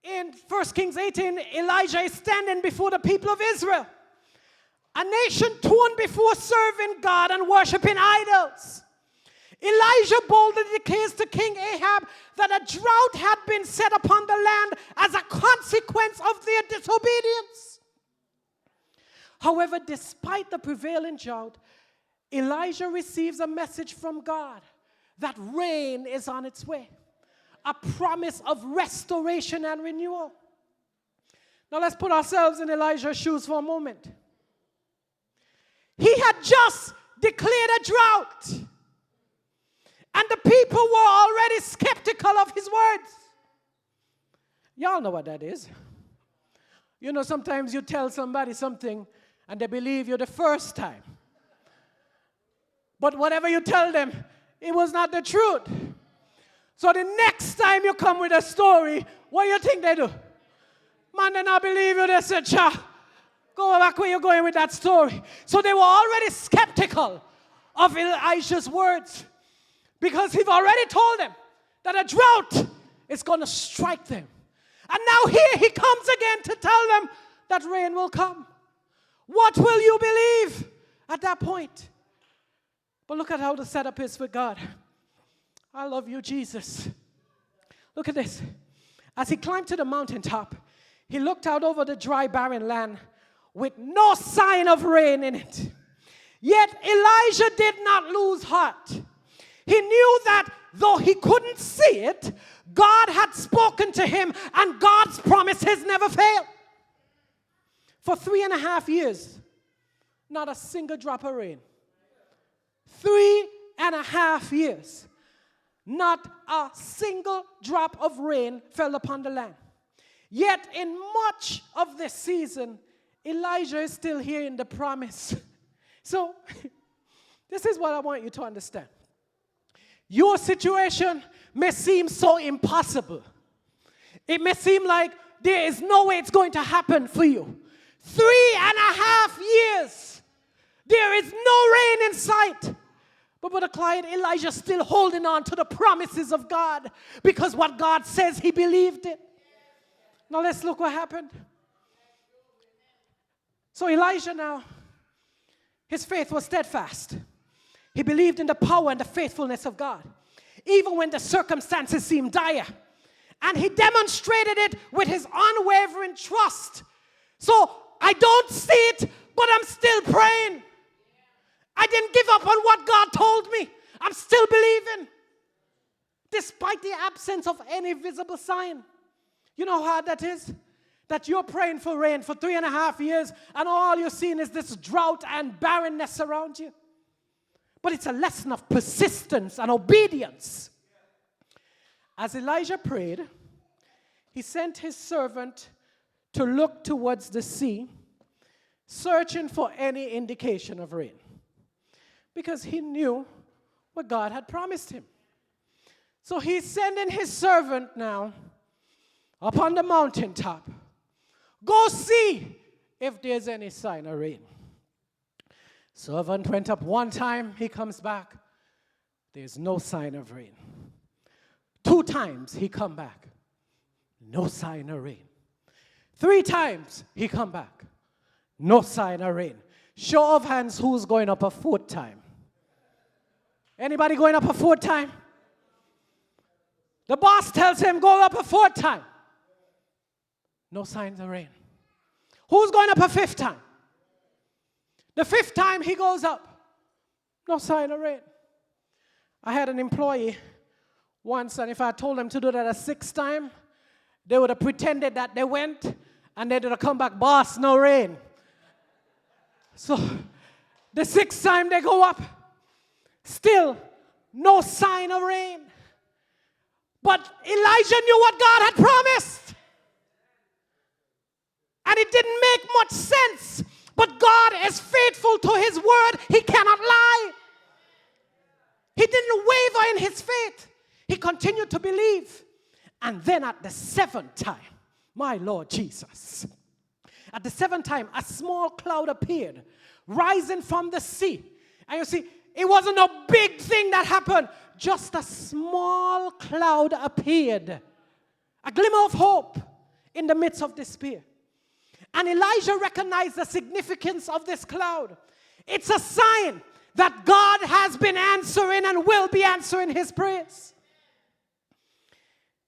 in 1 Kings 18, Elijah is standing before the people of Israel. A nation torn before serving God and worshiping idols. Elijah boldly declares to King Ahab that a drought had been set upon the land as a consequence of their disobedience. However, despite the prevailing drought, Elijah receives a message from God that rain is on its way. A promise of restoration and renewal. Now let's put ourselves in Elijah's shoes for a moment. He had just declared a drought. And the people were already skeptical of his words. Y'all know what that is. You know, sometimes you tell somebody something and they believe you the first time. But whatever you tell them, it was not the truth. So the next time you come with a story, what do you think they do? Man, they not believe you. They said, "Cha, go back where you're going with that story." So they were already skeptical of Elijah's words because he'd already told them that a drought is going to strike them. And now here he comes again to tell them that rain will come. What will you believe at that point? But look at how the setup is with God. I love you, Jesus. Look at this. As he climbed to the mountaintop, he looked out over the dry, barren land with no sign of rain in it. Yet Elijah did not lose heart. He knew that though he couldn't see it, God had spoken to him, and God's promises never fail. For 3.5 years, not a single drop of rain. 3.5 years. Not a single drop of rain fell upon the land. Yet in much of this season, Elijah is still hearing the promise. So, this is what I want you to understand. Your situation may seem so impossible. It may seem like there is no way it's going to happen for you. 3.5 years. There is no rain in sight. But Brother Clyde, Elijah's still holding on to the promises of God because what God says, he believed it. Now let's look what happened. So Elijah now, his faith was steadfast. He believed in the power and the faithfulness of God, even when the circumstances seemed dire. And he demonstrated it with his unwavering trust. So I don't see it, but I'm still praying. I didn't give up on what God told me. I'm still believing. Despite the absence of any visible sign. You know how hard that is? That you're praying for rain for 3.5 years and all you're seeing is this drought and barrenness around you. But it's a lesson of persistence and obedience. As Elijah prayed, he sent his servant to look towards the sea, searching for any indication of rain. Because he knew what God had promised him. So he's sending his servant now up on the mountaintop. Go see if there's any sign of rain. Servant went up one time, he comes back. There's no sign of rain. 2 times he come back. No sign of rain. 3 times he come back. No sign of rain. Show of hands, who's going up a 4th time? Anybody going up a 4th time? The boss tells him, go up a 4th time. No signs of rain. Who's going up a 5th time? The 5th time he goes up. No sign of rain. I had an employee once, and if I told them to do that a 6th time, they would have pretended that they went, and they would have come back, boss, no rain. So, the 6th time they go up, still no sign of rain. But Elijah knew what God had promised. And it didn't make much sense. But God is faithful to his word. He cannot lie. He didn't waver in his faith. He continued to believe. And then at the 7th time, my Lord Jesus, at the 7th time, a small cloud appeared, rising from the sea. And you see, it wasn't a big thing that happened. Just a small cloud appeared. A glimmer of hope. in the midst of despair. And Elijah recognized the significance of this cloud. It's a sign that God has been answering and will be answering his prayers.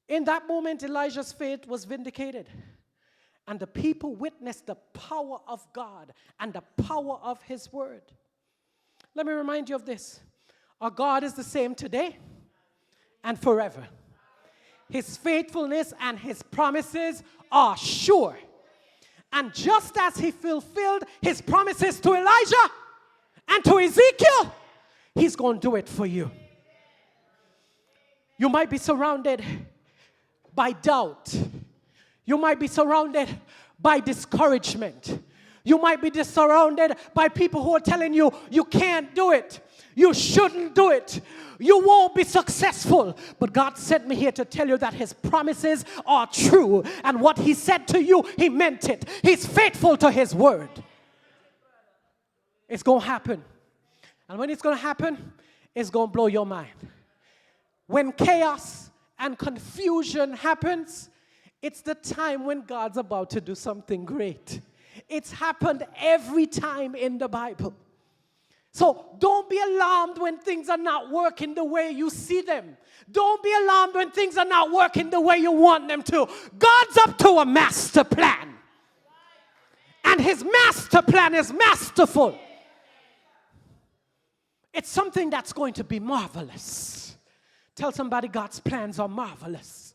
In that moment, Elijah's faith was vindicated. And the people witnessed the power of God and the power of his word. Let me remind you of this. Our God is the same today and forever. His faithfulness and his promises are sure. And just as he fulfilled his promises to Elijah and to Ezekiel, he's going to do it for you. You might be surrounded by doubt. You might be surrounded by discouragement. You might be surrounded by people who are telling you, you can't do it. You shouldn't do it. You won't be successful. But God sent me here to tell you that his promises are true. And what he said to you, he meant it. He's faithful to his word. It's going to happen. And when it's going to happen, it's going to blow your mind. When chaos and confusion happens, it's the time when God's about to do something great. It's happened every time in the Bible. So don't be alarmed when things are not working the way you see them. Don't be alarmed when things are not working the way you want them to. God's up to a master plan. And his master plan is masterful. It's something that's going to be marvelous. Tell somebody God's plans are marvelous.